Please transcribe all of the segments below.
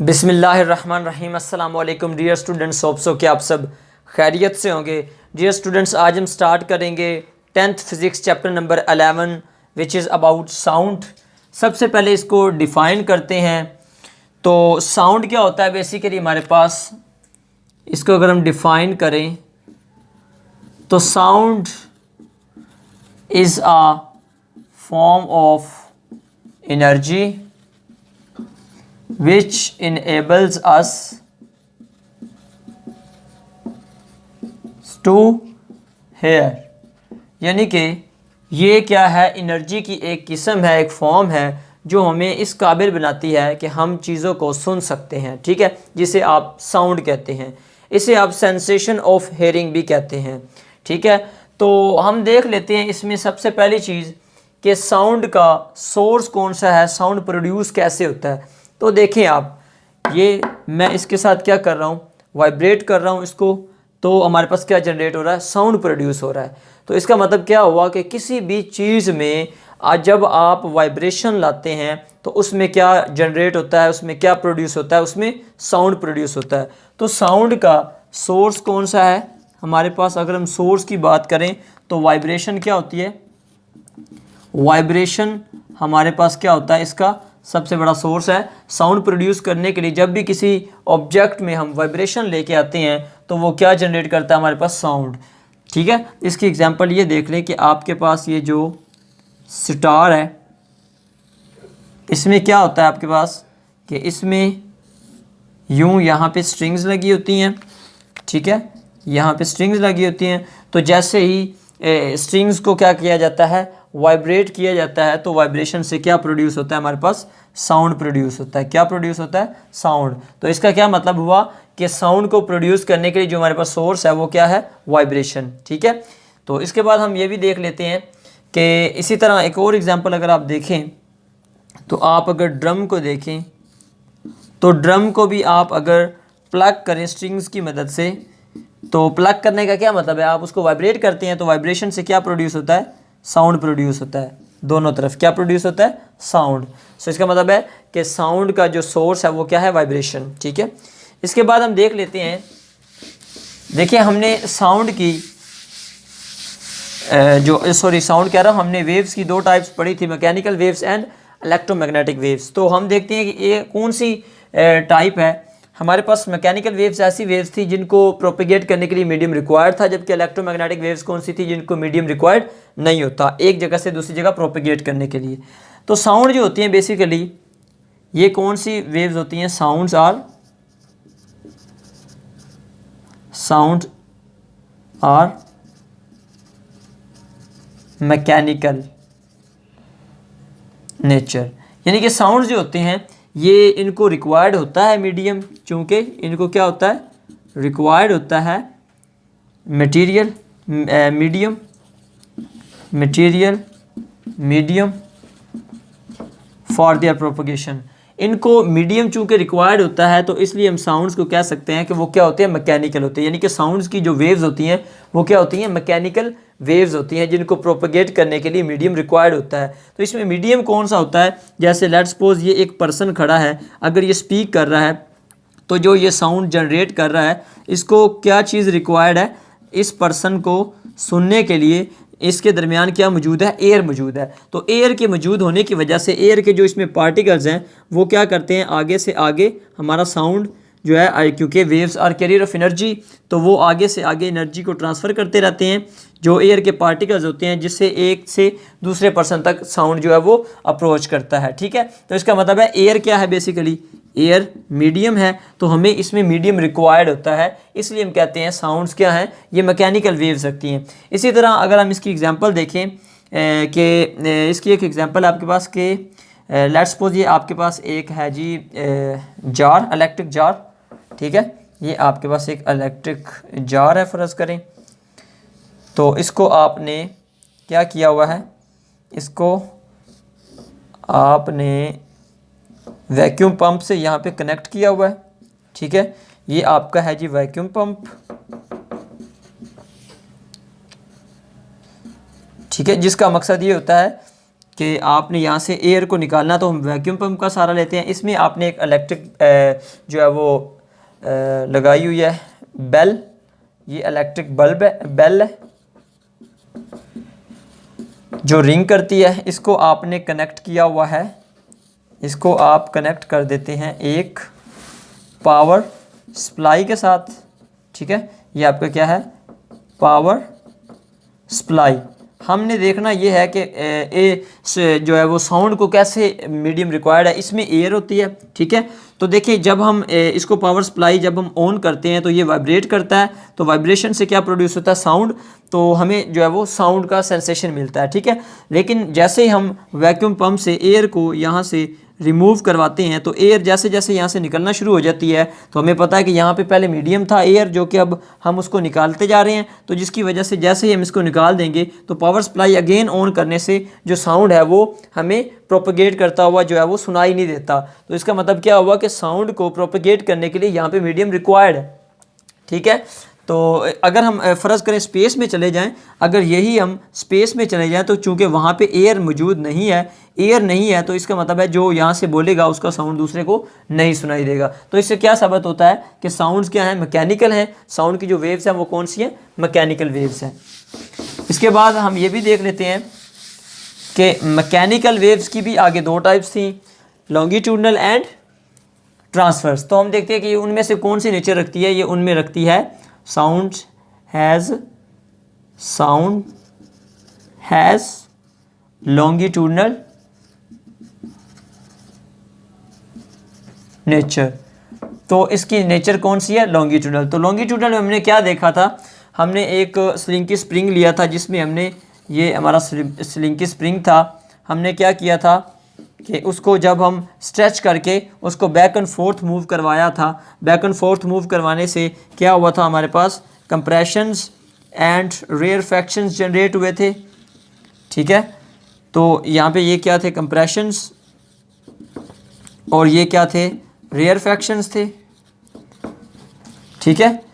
बिस्मिल्लाहिर्रहमानिर्रहीम। अस्सलाम वालेकुम डियर स्टूडेंट्स, होप सो कि आप सब खैरियत से होंगे। डियर स्टूडेंट्स, आज हम स्टार्ट करेंगे 10th physics chapter number 11 which is about sound. सबसे पहले इसको डिफ़ाइन करते हैं। तो साउंड क्या होता है बेसिकली हमारे पास, इसको अगर हम डिफ़ाइन करें तो sound is a form of energy which enables us to hear। यानी कि ये क्या है, एनर्जी की एक किस्म है, एक फॉर्म है जो हमें इस काबिल बनाती है कि हम चीज़ों को सुन सकते हैं। ठीक है, जिसे आप साउंड कहते हैं, इसे आप सेंसेशन ऑफ हेयरिंग भी कहते हैं। ठीक है, तो हम देख लेते हैं इसमें सबसे पहली चीज़ कि साउंड का सोर्स कौन सा है, साउंड प्रोड्यूस कैसे होता है। तो देखें आप, ये मैं इसके साथ क्या कर रहा हूँ, वाइब्रेट कर रहा हूँ इसको, तो हमारे पास क्या जनरेट हो रहा है, साउंड प्रोड्यूस हो रहा है। तो इसका मतलब क्या हुआ कि किसी भी चीज़ में जब आप वाइब्रेशन लाते हैं तो उसमें क्या जनरेट होता है, उसमें क्या प्रोड्यूस होता है, उसमें साउंड प्रोड्यूस होता है। तो साउंड का सोर्स कौन सा है हमारे पास, अगर हम सोर्स की बात करें तो वाइब्रेशन क्या होती है, वाइब्रेशन हमारे पास क्या होता है, इसका सबसे बड़ा सोर्स है। साउंड प्रोड्यूस करने के लिए जब भी किसी ऑब्जेक्ट में हम वाइब्रेशन लेके आते हैं तो वो क्या जनरेट करता है, हमारे पास साउंड। ठीक है, इसकी एग्जांपल ये देख लें कि आपके पास ये जो सितार है, इसमें क्या होता है आपके पास कि इसमें यूं यहाँ पे स्ट्रिंग्स लगी होती हैं। ठीक है, यहाँ पे स्ट्रिंग्स लगी होती हैं, तो जैसे ही स्ट्रिंग्स को क्या किया जाता है, वाइब्रेट किया जाता है, तो वाइब्रेशन से क्या प्रोड्यूस होता है, हमारे पास साउंड प्रोड्यूस होता है। क्या प्रोड्यूस होता है, साउंड। तो इसका क्या मतलब हुआ कि साउंड को प्रोड्यूस करने के लिए जो हमारे पास सोर्स है वो क्या है, वाइब्रेशन। ठीक है, तो इसके बाद हम ये भी देख लेते हैं कि इसी तरह एक और एग्जांपल अगर आप देखें तो आप अगर ड्रम को देखें तो ड्रम को भी आप अगर प्लग करें स्ट्रिंग्स की मदद से, तो प्लग करने का क्या मतलब है, आप उसको वाइब्रेट करते हैं तो वाइब्रेशन से क्या प्रोड्यूस होता है, साउंड प्रोड्यूस होता है। दोनों तरफ क्या प्रोड्यूस होता है, साउंड। सो इसका मतलब है कि साउंड का जो सोर्स है वो क्या है, वाइब्रेशन। ठीक है, इसके बाद हम देख लेते हैं, देखिए हमने साउंड की साउंड कह रहा हूँ, हमने वेव्स की दो टाइप्स पढ़ी थी, mechanical waves and electromagnetic waves. तो हम देखते हैं कि ये कौन सी टाइप है। हमारे पास मैकेनिकल वेव्स ऐसी वेव्स थी जिनको प्रोपेगेट करने के लिए मीडियम रिक्वायर्ड था, जबकि इलेक्ट्रोमैग्नेटिक वेव्स कौन सी थी, जिनको मीडियम रिक्वायर्ड नहीं होता एक जगह से दूसरी जगह प्रोपेगेट करने के लिए। तो साउंड जो होती हैं बेसिकली ये कौन सी वेव्स होती हैं, साउंड आर मैकेनिकल नेचर। यानी कि साउंड जो होते हैं ये इनको रिक्वायर्ड होता है मीडियम, चूँकि इनको क्या होता है, रिक्वायर्ड होता है material medium for their propagation. इनको मीडियम चूँकि रिक्वायर्ड होता है तो इसलिए हम साउंड्स को कह सकते हैं कि वो क्या होते हैं, मैकेनिकल होते हैं। यानी कि साउंड्स की जो वेव्स होती हैं वो क्या होती हैं, मैकेनिकल वेव्स होती हैं, जिनको प्रोपगेट करने के लिए मीडियम रिक्वायर्ड होता है। तो इसमें मीडियम कौन सा होता है, जैसे लेट्स सपोज ये एक पर्सन खड़ा है, अगर ये स्पीक कर रहा है तो जो ये साउंड जनरेट कर रहा है इसको क्या चीज़ रिक्वायर्ड है, इस पर्सन को सुनने के लिए इसके दरमियान क्या मौजूद है, एयर मौजूद है। तो एयर के मौजूद होने की वजह से एयर के जो इसमें पार्टिकल्स हैं वो क्या करते हैं, आगे से आगे हमारा साउंड जो है, क्योंकि waves are carrier of energy, तो वो आगे से आगे एनर्जी को ट्रांसफ़र करते रहते हैं जो एयर के पार्टिकल्स होते हैं, जिससे एक से दूसरे पर्सन तक साउंड जो है वो अप्रोच करता है। ठीक है, तो इसका मतलब है एयर क्या है, बेसिकली एयर मीडियम है, तो हमें इसमें मीडियम रिक्वायर्ड होता है, इसलिए हम कहते हैं साउंड्स क्या हैं, ये मैकेनिकल वेव्स रखती हैं। इसी तरह अगर हम इसकी एग्जांपल देखें कि इसकी एक एग्जांपल आपके पास के लेट्स सपोज ये आपके पास एक है जी जार, इलेक्ट्रिक जार। ठीक है, ये आपके पास एक इलेक्ट्रिक जार है फ़र्ज़ करें, तो इसको आपने क्या किया हुआ है, इसको आपने वैक्यूम पंप से यहाँ पे कनेक्ट किया हुआ है। ठीक है, ये आपका है जी वैक्यूम पंप। ठीक है, जिसका मकसद ये होता है कि आपने यहाँ से एयर को निकालना, तो हम वैक्यूम पंप का सहारा लेते हैं। इसमें आपने एक इलेक्ट्रिक जो है वो लगाई हुई है बेल, ये इलेक्ट्रिक बल्ब है, बेल है जो रिंग करती है। इसको आपने कनेक्ट किया हुआ है, इसको आप कनेक्ट कर देते हैं एक पावर सप्लाई के साथ, ठीक है। ये आपका क्या है, पावर सप्लाई। हमने देखना ये है कि जो है वो साउंड को कैसे मीडियम रिक्वायर्ड है, इसमें एयर होती है, ठीक है। तो देखिए जब हम इसको पावर सप्लाई जब हम ऑन करते हैं तो ये वाइब्रेट करता है, तो वाइब्रेशन से क्या प्रोड्यूस होता है, साउंड। तो हमें जो है वो साउंड का सेंसेशन मिलता है, ठीक है। लेकिन जैसे ही हम वैक्यूम पंप से एयर को यहाँ से रिमूव करवाते हैं तो एयर जैसे जैसे यहाँ से निकलना शुरू हो जाती है, तो हमें पता है कि यहाँ पे पहले मीडियम था एयर, जो कि अब हम उसको निकालते जा रहे हैं। तो जिसकी वजह से जैसे ही हम इसको निकाल देंगे तो पावर सप्लाई अगेन ऑन करने से जो साउंड है वो हमें प्रोपगेट करता हुआ जो है वो सुनाई नहीं देता। तो इसका मतलब क्या हुआ कि साउंड को प्रोपगेट करने के लिए यहाँ पे मीडियम रिक्वायर्ड है, ठीक है। तो अगर हम फ़र्ज़ करें स्पेस में चले जाएं, अगर यही हम स्पेस में चले जाएं तो चूंकि वहाँ पे एयर मौजूद नहीं है, एयर नहीं है, तो इसका मतलब है जो यहाँ से बोलेगा उसका साउंड दूसरे को नहीं सुनाई देगा। तो इससे क्या साबित होता है कि साउंड्स क्या हैं, मैकेनिकल हैं। साउंड की जो वेव्स हैं वो कौन सी हैं, मैकेनिकल वेव्स हैं। इसके बाद हम ये भी देख लेते हैं कि मैकेनिकल वेव्स की भी आगे दो टाइप्स थी, लॉन्गिट्यूडनल एंड ट्रांसवर्स। तो हम देखते हैं कि उनमें से कौन सी नेचर रखती है, ये उनमें रखती है sound has longitudinal नेचर। तो इसकी नेचर कौन सी है, लॉन्गिट्यूडनल। तो लॉन्गिट्यूडनल में हमने क्या देखा था, हमने एक स्लिंकी स्प्रिंग लिया था जिसमें हमने ये हमारा स्लिंकी स्प्रिंग था, हमने क्या किया था कि उसको जब हम स्ट्रेच करके उसको बैक एंड फोर्थ मूव करवाया था। बैक एंड फोर्थ मूव करवाने से क्या हुआ था, हमारे पास कंप्रेशंस एंड रेयरफैक्शंस जनरेट हुए थे, ठीक है। तो यहाँ पे ये क्या थे, कंप्रेशंस, और ये क्या थे, रेयरफैक्शंस थे, ठीक है।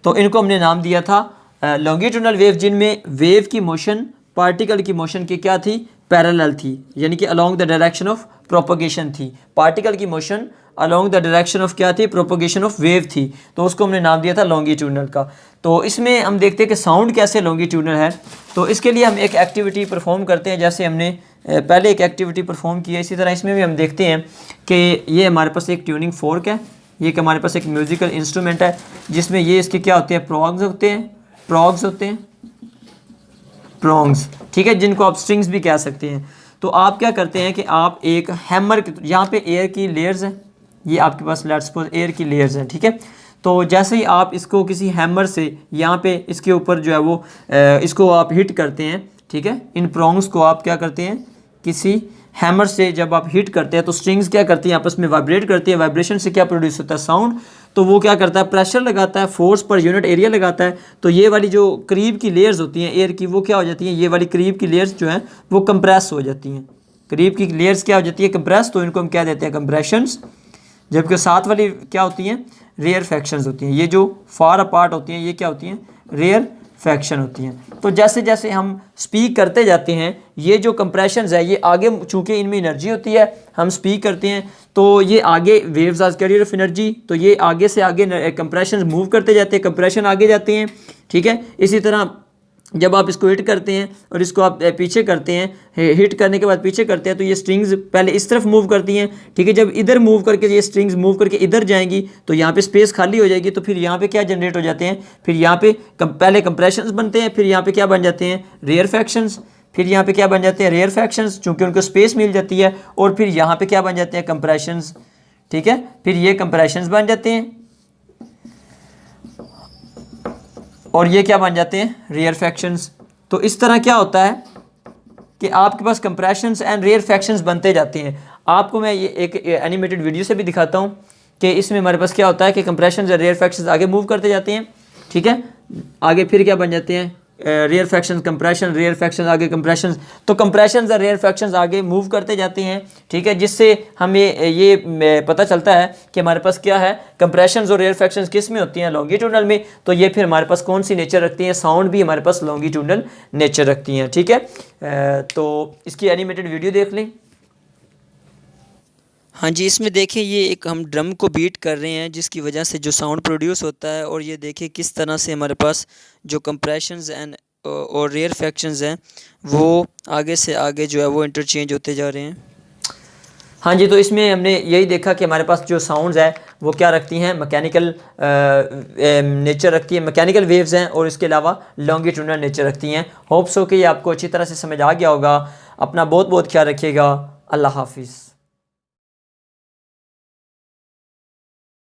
तो इनको हमने नाम दिया था लॉन्गिट्यूडनल वेव, जिनमें वेव की मोशन पार्टिकल की मोशन की क्या थी, पैरेलल थी, यानी कि along the direction of propagation थी। पार्टिकल की motion along the direction of क्या थी, प्रोपगेशन ऑफ वेव थी। तो उसको हमने नाम दिया था लॉन्गिट्यूडनल का। तो इसमें हम देखते हैं कि साउंड कैसे लॉन्गिट्यूडनल है। तो इसके लिए हम एक एक्टिविटी परफॉर्म करते हैं, जैसे हमने पहले एक एक्टिविटी परफॉर्म की है, इसी तरह इसमें भी हम देखते हैं कि ये हमारे पास एक ट्यूनिंग फोर्क है, ये कि हमारे पास एक म्यूज़िकल इंस्ट्रूमेंट है जिसमें ये इसके क्या होते हैं, प्रॉग्स होते हैं, प्रॉन्ग्स, ठीक है, जिनको आप स्ट्रिंग्स भी कह सकते हैं। तो आप क्या करते हैं कि आप एक हैमर, यहाँ पे एयर की लेयर्स हैं, ये आपके पास लेट्स सपोज एयर की लेयर्स हैं, ठीक है। तो जैसे ही आप इसको किसी हैमर से यहाँ पे इसके ऊपर जो है वो इसको आप हिट करते हैं, ठीक है, इन प्रॉन्ग्स को आप क्या करते हैं, किसी हैमर से जब आप हिट करते हैं तो स्ट्रिंग्स क्या करती हैं, आपस में वाइब्रेट करती है। वाइब्रेशन से क्या प्रोड्यूस होता है, साउंड। तो वो क्या करता है, प्रेशर लगाता है, फोर्स पर यूनिट एरिया लगाता है। तो ये वाली जो करीब की लेयर्स होती हैं एयर की, वो क्या हो जाती हैं, ये वाली करीब की लेयर्स जो हैं वो कंप्रेस हो जाती हैं। करीब की लेयर्स क्या हो जाती है, कंप्रेस। तो इनको हम क्या देते हैं, कंप्रेशंस। जबकि साथ वाली क्या होती हैं, रेयर फैक्शंस होती हैं। ये जो फार अपार्ट होती हैं ये क्या होती हैं, रेयर फैक्शन होती हैं। तो जैसे जैसे हम स्पीक करते जाते हैं, ये जो कंप्रेशंस है ये आगे, चूँकि इनमें एनर्जी होती है, हम स्पीक करते हैं तो ये आगे waves are carrier of energy, तो ये आगे से आगे कंप्रेशंस मूव करते जाते हैं, कंप्रेशन आगे जाते हैं, ठीक है। इसी तरह जब आप इसको हिट करते हैं और इसको आप पीछे करते हैं, हिट करने के बाद पीछे करते हैं, तो ये स्ट्रिंग्स पहले इस तरफ मूव करती हैं, ठीक है। जब इधर मूव करके ये स्ट्रिंग्स मूव करके इधर जाएंगी तो यहाँ पे स्पेस खाली हो जाएगी। तो फिर यहाँ पे क्या जनरेट हो जाते हैं, फिर यहाँ पे पहले कंप्रेशंस बनते हैं, फिर यहाँ पे क्या बन जाते हैं, रेयर फैक्शंस। फिर यहाँ पे क्या बन जाते हैं, रेयर फैक्शंस, चूँकि उनको स्पेस मिल जाती है। और फिर यहाँ पे क्या बन जाते हैं, कंप्रेशंस, ठीक है। फिर ये कंप्रेशंस बन जाते हैं और ये क्या बन जाते हैं, रेयर फैक्शंस। तो इस तरह क्या होता है कि आपके पास कंप्रेशंस एंड रेयर फैक्शंस बनते जाते हैं। आपको मैं ये एक एनिमेटेड वीडियो से भी दिखाता हूँ कि इसमें हमारे पास क्या होता है कि कंप्रेशंस और रेयर फैक्शंस आगे मूव करते जाते हैं, ठीक है। आगे फिर क्या बन जाते हैं, rarefaction compression, rarefaction आगे कंप्रेशन, तो कंप्रेशन और रेयर फ्रैक्शन आगे मूव करते जाते हैं, ठीक है, जिससे हमें ये पता चलता है कि हमारे पास क्या है, कंप्रेशन और रेयर फ्रैक्शन किस में होती हैं, लॉन्गिट्यूडनल में। तो ये फिर हमारे पास कौन सी नेचर रखती हैं, साउंड भी हमारे पास लॉन्गिट्यूडनल नेचर रखती हैं, ठीक है। तो इसकी एनिमेटेड वीडियो देख लें। हाँ जी, इसमें देखें ये एक हम ड्रम को बीट कर रहे हैं जिसकी वजह से जो साउंड प्रोड्यूस होता है, और ये देखें किस तरह से हमारे पास जो कंप्रेशंस एंड और रेयर फ्रैक्शंस हैं वो आगे से आगे जो है वो इंटरचेंज होते जा रहे हैं। हाँ जी, तो इसमें हमने यही देखा कि हमारे पास जो साउंड्स है वो क्या रखती हैं, मैकेनिकल नेचर रखती है, मैकेनिकल वेव्स हैं, और इसके अलावा लॉन्गिट्यूडनल नेचर रखती हैं। होप्स हो कि ये आपको अच्छी तरह से समझ आ गया होगा। अपना बहुत बहुत ख्याल रखिएगा। अल्लाह हाफिज़।